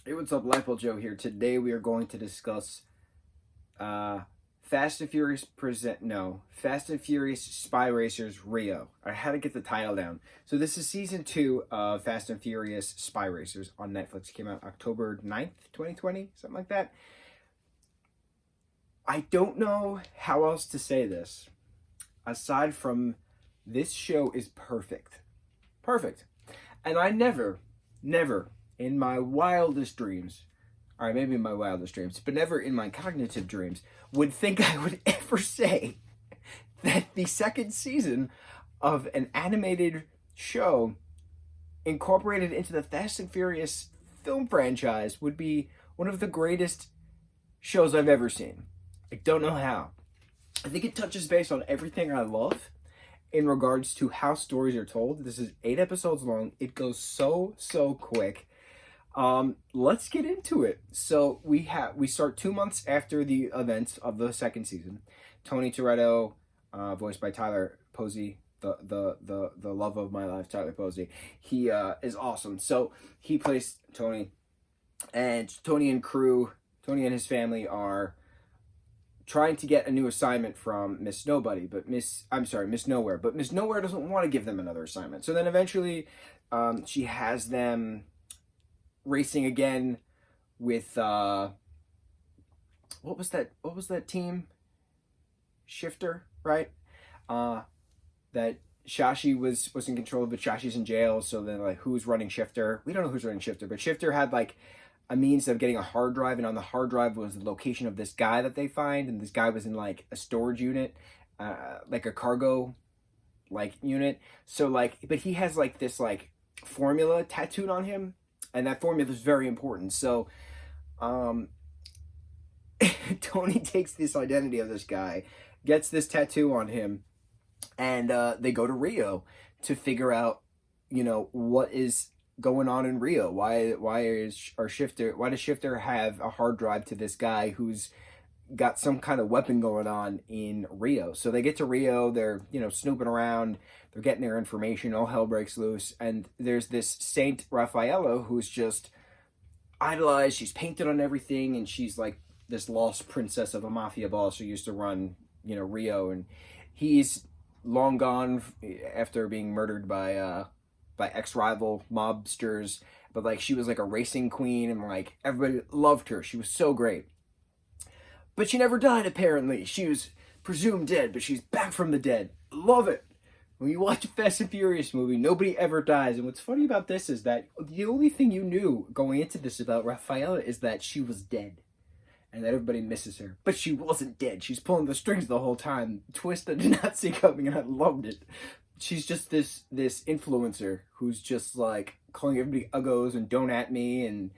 Hey, what's up, lightboltjoe here. Today we are going to discuss Fast and Furious Fast and Furious Spy Racers Rio. I had to get the title down. So this is season 2 of Fast and Furious Spy Racers on Netflix. It came out October 9th, 2020, something like that. I don't know how else to say this aside from this show is perfect. Perfect. And I never in my wildest dreams, or maybe in my wildest dreams, but never in my cognitive dreams, would think I would ever say that the second season of an animated show incorporated into the Fast and Furious film franchise would be one of the greatest shows I've ever seen. I don't know how. I think it touches base on everything I love in regards to how stories are told. This is 8 episodes long. It goes so quick. Let's get into it. So we start 2 months after the events of the second season. Tony Toretto, voiced by Tyler Posey, the love of my life, Tyler Posey. He is awesome. So he plays Tony, and Tony and his family are trying to get a new assignment from Miss Nowhere, but Miss Nowhere doesn't want to give them another assignment. So then eventually, she has them racing again with what was that team? Shifter, right? That Shashi was in control of, but Shashi's in jail. So then, like, who's running Shifter? We don't know who's running Shifter, but Shifter had like a means of getting a hard drive, and on the hard drive was the location of this guy that they find, and this guy was in like a storage unit, like a cargo like unit. So like, but he has like this like formula tattooed on him, and that formula is very important. So Tony takes this identity of this guy, gets this tattoo on him, and they go to Rio to figure out, what is going on in Rio. Why does Shifter have a hard drive to this guy who's got some kind of weapon going on in Rio? So they get to Rio, they're, snooping around, they're getting their information, all hell breaks loose, and there's this Saint Raffaello who's just idolized. She's painted on everything, and she's like this lost princess of a mafia boss who used to run, Rio, and he's long gone after being murdered by ex-rival mobsters, but like she was like a racing queen, and like everybody loved her. She was so great. But she never died, apparently. She was presumed dead, but she's back from the dead. Love it. When you watch a Fast and Furious movie, nobody ever dies. And what's funny about this is that the only thing you knew going into this about Rafaela is that she was dead, and that everybody misses her. But she wasn't dead. She's pulling the strings the whole time. Twist I did not see coming, and I loved it. She's just this influencer who's just like calling everybody uggos and don't at me and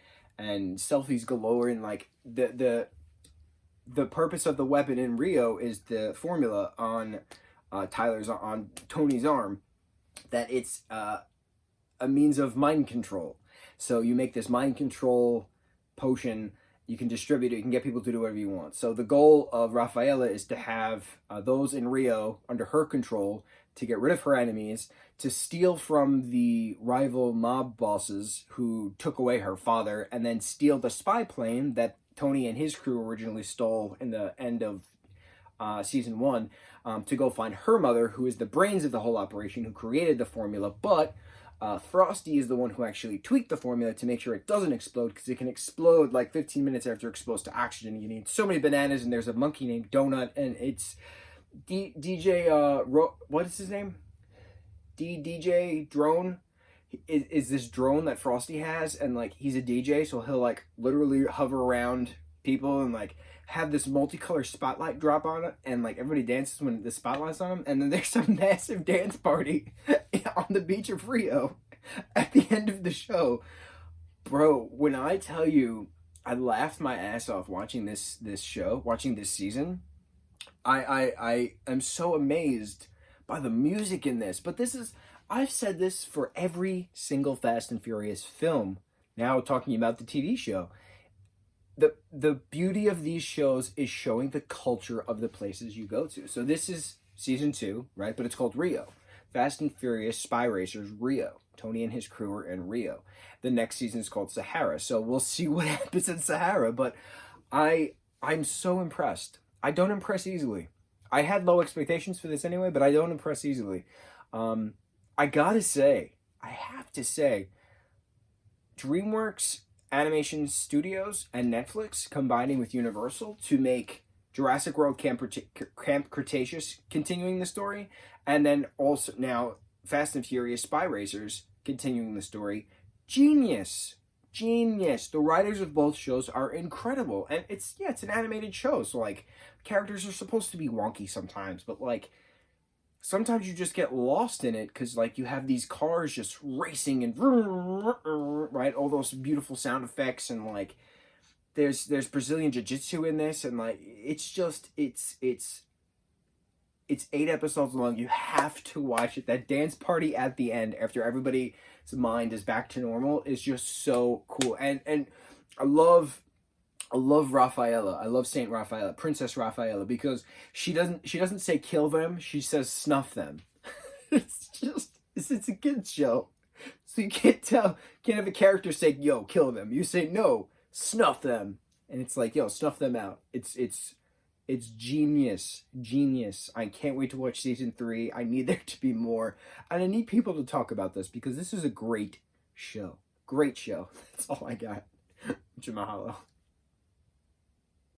selfies galore, and like the purpose of the weapon in Rio is the formula on Tony's arm, that it's a means of mind control. So you make this mind control potion, you can distribute it, you can get people to do whatever you want. So the goal of Rafaela is to have those in Rio under her control, to get rid of her enemies, to steal from the rival mob bosses who took away her father, and then steal the spy plane that Tony and his crew originally stole in the end of season 1, to go find her mother, who is the brains of the whole operation, who created the formula, but Frosty is the one who actually tweaked the formula to make sure it doesn't explode, because it can explode like 15 minutes after exposed to oxygen. You need so many bananas, and there's a monkey named Donut, and it's DJ, what is his name? DJ Drone is this drone that Frosty has, and like he's a DJ, so he'll like literally hover around people and like have this multicolor spotlight drop on it, and like everybody dances when the spotlight's on them, and then there's a massive dance party on the beach of Rio at the end of the show. Bro, when I tell you I laughed my ass off watching this show, watching this season, I am so amazed by the music in this. But I've said this for every single Fast and Furious film. Now talking about the TV show, the beauty of these shows is showing the culture of the places you go to. So this is season 2, right? But it's called Rio. Fast and Furious Spy Racers Rio. Tony and his crew are in Rio. The next season is called Sahara, so we'll see what happens in Sahara. But I'm so impressed. I don't impress easily. I had low expectations for this anyway, but I don't impress easily. I gotta say, I have to say, DreamWorks Animation Studios and Netflix combining with Universal to make Jurassic World Camp Cretaceous continuing the story, and then also now Fast and Furious Spy Racers continuing the story. Genius. Genius. The writers of both shows are incredible. And it's an animated show, so like characters are supposed to be wonky sometimes, but like sometimes you just get lost in it because like you have these cars just racing and right, all those beautiful sound effects, and like there's Brazilian jiu-jitsu in this, and like it's 8 episodes long. You have to watch it. That dance party at the end after everybody's mind is back to normal is just so cool. And I love Rafaela. I love Saint Rafaela, Princess Rafaela, because she doesn't say kill them, she says snuff them. It's a kids show. So you can't have a character say, yo, kill them. You say, no, snuff them. And it's like, yo, snuff them out. It's genius. Genius. I can't wait to watch season 3. I need there to be more. And I need people to talk about this because this is a great show. Great show. That's all I got. Mucho mahalo.